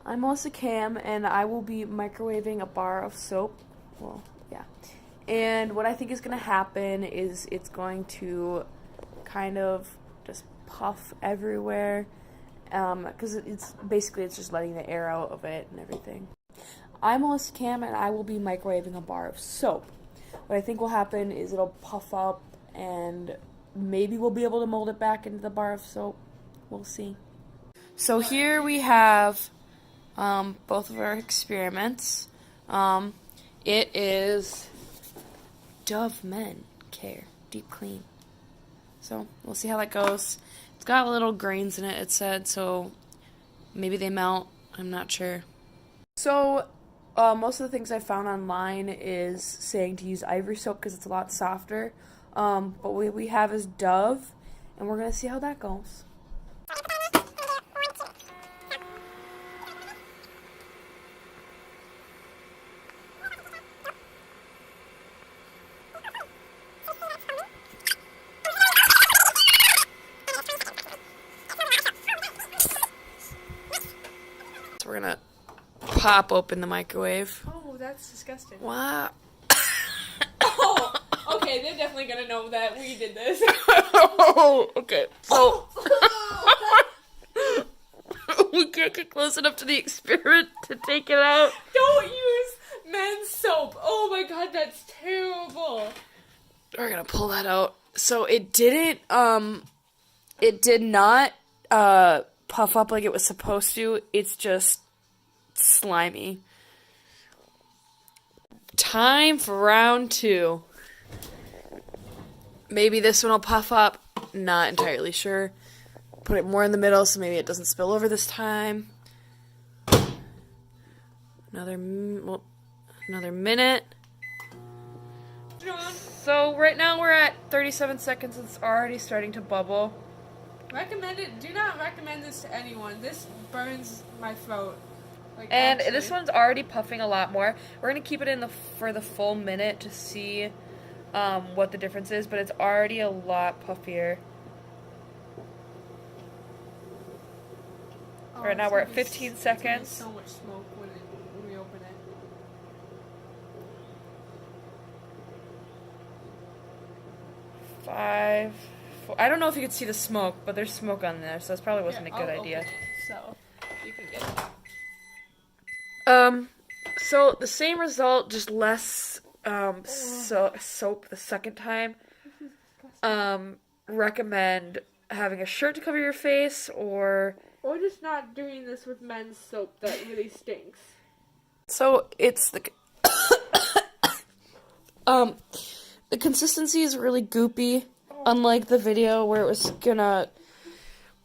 I'm Melissa Cam, and I will be microwaving a bar of soap. Well, yeah. And what I think is going to happen is it's going to kind of just puff everywhere, because it's just letting the air out of it and everything. I'm Melissa Cam, and I will be microwaving a bar of soap. What I think will happen is it'll puff up, and maybe we'll be able to mold it back into the bar of soap. We'll see. So here we have both of our experiments. It is Dove Men Care Deep Clean. So we'll see how that goes. It's got little grains in it, it said, so maybe they melt. I'm not sure. So most of the things I found online is saying to use Ivory soap because it's a lot softer. But what we have is Dove, and we're going to see how that goes. So we're going to pop open the microwave. Oh, that's disgusting. Wow. Oh, okay, they're definitely gonna know that we did this. Oh, okay. So we can't get close enough to the experiment to take it out. Don't use men's soap. Oh my god, that's terrible. We're gonna pull that out. So it did not puff up like it was supposed to. It's just slimy. Time for round 2. Maybe this one will puff up. Not entirely sure. Put it more in the middle so maybe it doesn't spill over this time. Another minute. John, So right now we're at 37 seconds. It's already starting to bubble. do not recommend this to anyone. This burns my throat. Like, And actually. this one's already puffing a lot more. We're going to keep it in for the full minute to see what the difference is, but it's already a lot puffier. Oh, Right now it's we're gonna at be 15 it's gonna be seconds. so much smoke when we open it. 5, 4. I don't know if you could see the smoke, but there's smoke on there, so this probably wasn't Here, a good I'll idea. open it, so you can get it. So the same result, just less soap the second time. Recommend having a shirt to cover your face, or just not doing this with men's soap that really stinks. so it's the the consistency is really goopy, unlike the video where it was gonna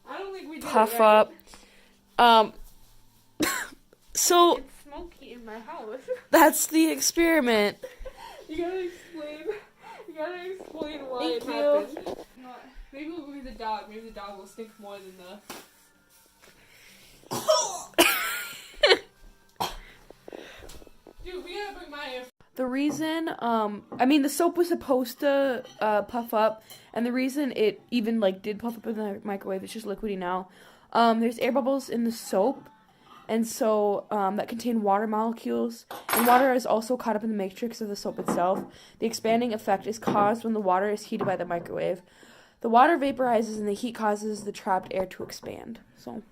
I don't think we did puff it right. up. So It's smoky in my house. that's the experiment. You gotta explain why Thank it you. happened. You know what? Maybe we'll move the dog. Maybe the dog will stink more than the. Dude, we gotta bring Maya. The reason, the soap was supposed to puff up, and the reason it even did puff up in the microwave, it's just liquidy now. There's air bubbles in the soap, and so that contain water molecules, and water is also caught up in the matrix of the soap itself. The expanding effect is caused when the water is heated by the microwave. The water vaporizes, and the heat causes the trapped air to expand. So.